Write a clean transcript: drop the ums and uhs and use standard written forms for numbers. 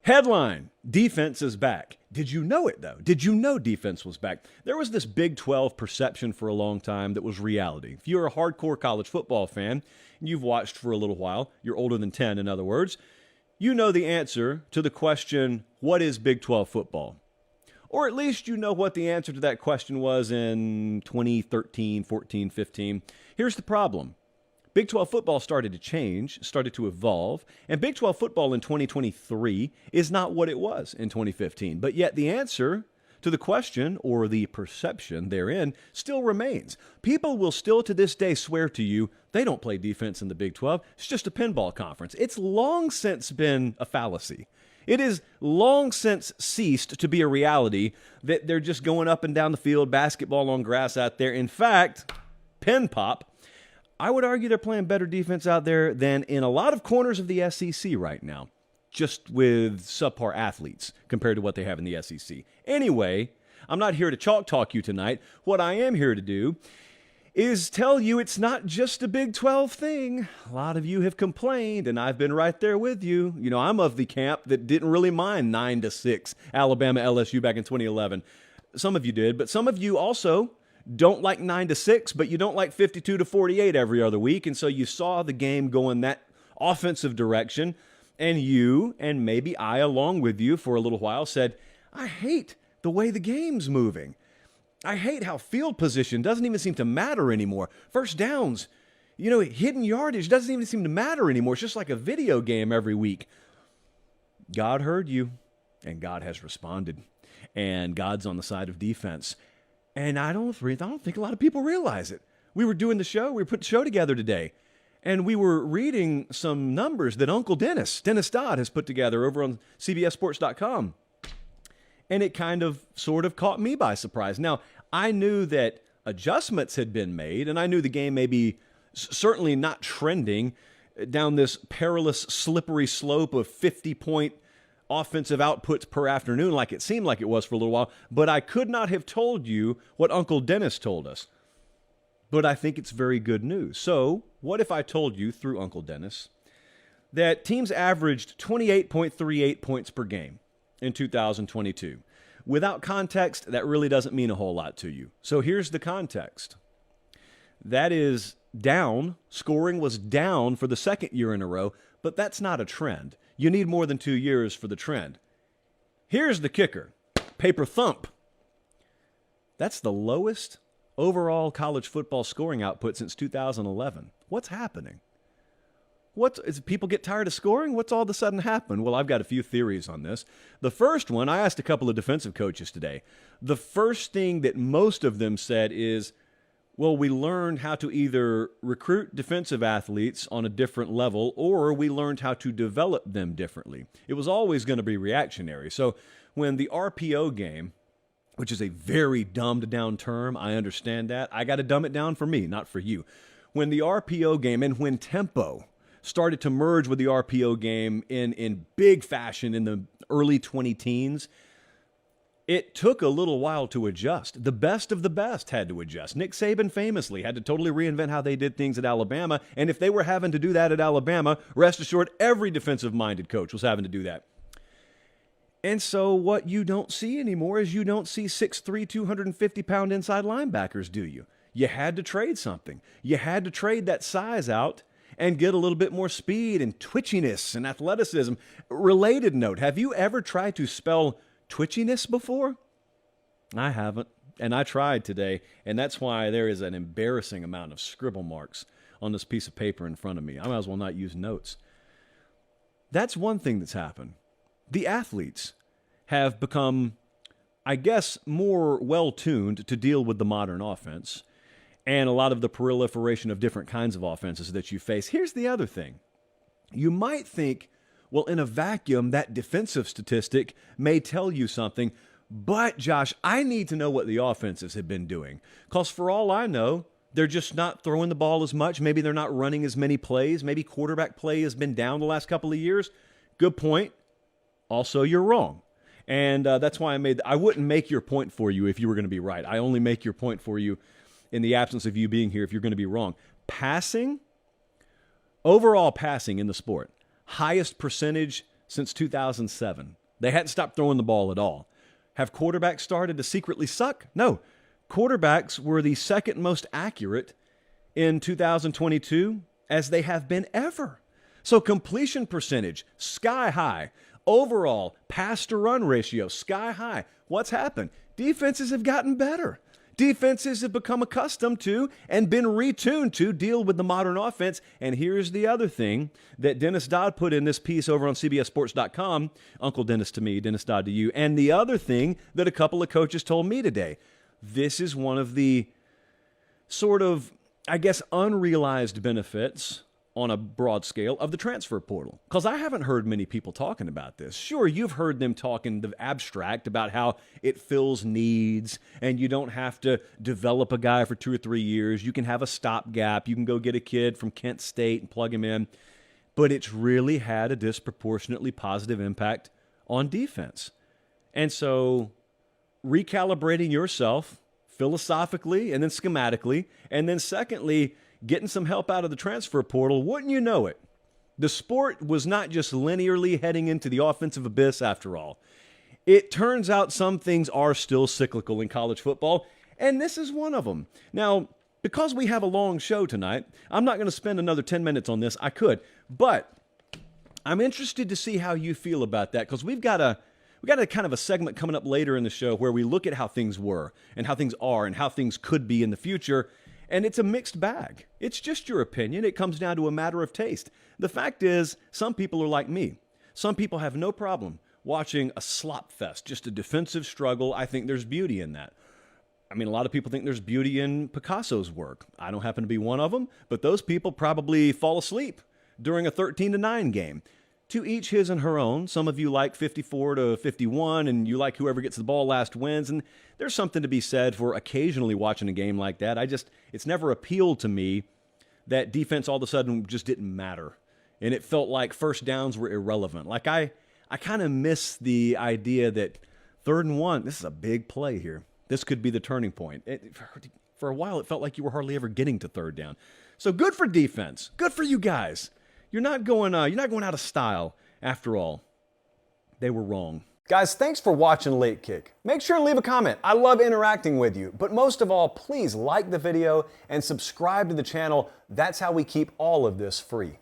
Headline, defense is back. Did you know it, though? Did you know defense was back? There was this Big 12 perception for a long time that was reality. If you're a hardcore college football fan, and you've watched for a little while, you're older than 10, in other words, you know the answer to the question, what is Big 12 football? Or at least you know what the answer to that question was in 2013, 14, 15. Here's the problem. Big 12 football started to change, started to evolve, and Big 12 football in 2023 is not what it was in 2015. But yet the answer to the question, or the perception therein, still remains. People will still to this day swear to you they don't play defense in the Big 12. It's just a pinball conference. It's long since been a fallacy. It is long since ceased to be a reality that they're just going up and down the field, basketball on grass out there. In fact, pin pop, I would argue they're playing better defense out there than in a lot of corners of the SEC right now, just with subpar athletes compared to what they have in the SEC. Anyway, I'm not here to chalk talk you tonight. What I am here to do is tell you it's not just a Big 12 thing. A lot of you have complained, and I've been right there with you. You know, I'm of the camp that didn't really mind 9-6 Alabama LSU back in 2011. Some of you did, but some of you also don't like 9-6, but you don't like 52-48 every other week, and so you saw the game go in that offensive direction, and you, and maybe I along with you for a little while, said, I hate the way the game's moving. I hate how field position doesn't even seem to matter anymore. First downs, you know, hidden yardage doesn't even seem to matter anymore. It's just like a video game every week. God heard you, and God has responded, and God's on the side of defense. And I don't think a lot of people realize it. We were doing the show. We put the show together today. And we were reading some numbers that Uncle Dennis Dodd, has put together over on CBSSports.com. And it kind of sort of caught me by surprise. Now, I knew that adjustments had been made, and I knew the game may be certainly not trending down this perilous, slippery slope of 50-point offensive outputs per afternoon like it seemed like it was for a little while, but I could not have told you what Uncle Dennis told us. But I think it's very good news. So what if I told you through Uncle Dennis that teams averaged 28.38 points per game in 2022? Without context, that really doesn't mean a whole lot to you. So here's the context. That is down. Scoring was down for the second year in a row, but that's not a trend. You need more than 2 years for the trend. Here's the kicker. Paper thump. That's the lowest overall college football scoring output since 2011. What's happening? Is people get tired of scoring? What's all of a sudden happened? Well, I've got a few theories on this. The first one, I asked a couple of defensive coaches today. The first thing that most of them said is, well, we learned how to either recruit defensive athletes on a different level, or we learned how to develop them differently. It was always going to be reactionary. So when the RPO game, which is a very dumbed down term, I understand that. I got to dumb it down for me, not for you. When the RPO game and when tempo started to merge with the RPO game in big fashion in the early 20-teens, it took a little while to adjust. The best of the best had to adjust. Nick Saban famously had to totally reinvent how they did things at Alabama, and if they were having to do that at Alabama, rest assured every defensive-minded coach was having to do that. And so what you don't see anymore is you don't see 6'3", 250-pound inside linebackers, do you? You had to trade something. You had to trade that size out and get a little bit more speed and twitchiness and athleticism. Related note, have you ever tried to spell twitchiness before? I haven't, and I tried today, and that's why there is an embarrassing amount of scribble marks on this piece of paper in front of me. I might as well not use notes. That's one thing that's happened. The athletes have become, I guess, more well-tuned to deal with the modern offense and a lot of the proliferation of different kinds of offenses that you face. Here's the other thing. You might think, well, in a vacuum, that defensive statistic may tell you something, but, Josh, I need to know what the offenses have been doing. Because for all I know, they're just not throwing the ball as much. Maybe they're not running as many plays. Maybe quarterback play has been down the last couple of years. Good point. Also, you're wrong. And that's why I wouldn't make your point for you if you were going to be right. I only make your point for you in the absence of you being here if you're going to be wrong. Passing, overall passing in the sport, highest percentage since 2007. They hadn't stopped throwing the ball at all. Have quarterbacks started to secretly suck? No. Quarterbacks were the second most accurate in 2022 as they have been ever. So completion percentage, sky high. Overall, pass to run ratio, sky high. What's happened? Defenses have gotten better. Defenses have become accustomed to and been retuned to deal with the modern offense. And here's the other thing that Dennis Dodd put in this piece over on CBSSports.com. Uncle Dennis to me, Dennis Dodd to you. And the other thing that a couple of coaches told me today. This is one of the sort of, I guess, unrealized benefits on a broad scale of the transfer portal. Because I haven't heard many people talking about this. Sure, you've heard them talking the abstract about how it fills needs and you don't have to develop a guy for 2 or 3 years. You can have a stopgap. You can go get a kid from Kent State and plug him in. But it's really had a disproportionately positive impact on defense. And so recalibrating yourself philosophically and then schematically, and then secondly, getting some help out of the transfer portal, wouldn't you know it? The sport was not just linearly heading into the offensive abyss after all. It turns out some things are still cyclical in college football, and this is one of them. Now, because we have a long show tonight, I'm not going to spend another 10 minutes on this. I could, but I'm interested to see how you feel about that, because we got a kind of a segment coming up later in the show where we look at how things were and how things are and how things could be in the future. And it's a mixed bag. It's just your opinion. It comes down to a matter of taste. The fact is, some people are like me. Some people have no problem watching a slop fest, just a defensive struggle. I think there's beauty in that. I mean, a lot of people think there's beauty in Picasso's work. I don't happen to be one of them, but those people probably fall asleep during a 13-9 game. To each his and her own. Some of you like 54-51, and you like whoever gets the ball last wins. And there's something to be said for occasionally watching a game like that. It's never appealed to me that defense all of a sudden just didn't matter. And it felt like first downs were irrelevant. Like I kind of miss the idea that 3rd and 1, this is a big play here. This could be the turning point. For a while, it felt like you were hardly ever getting to 3rd down. So good for defense. Good for you guys. You're not going out of style. After all, they were wrong. Guys, thanks for watching Late Kick. Make sure to leave a comment. I love interacting with you. But most of all, please like the video and subscribe to the channel. That's how we keep all of this free.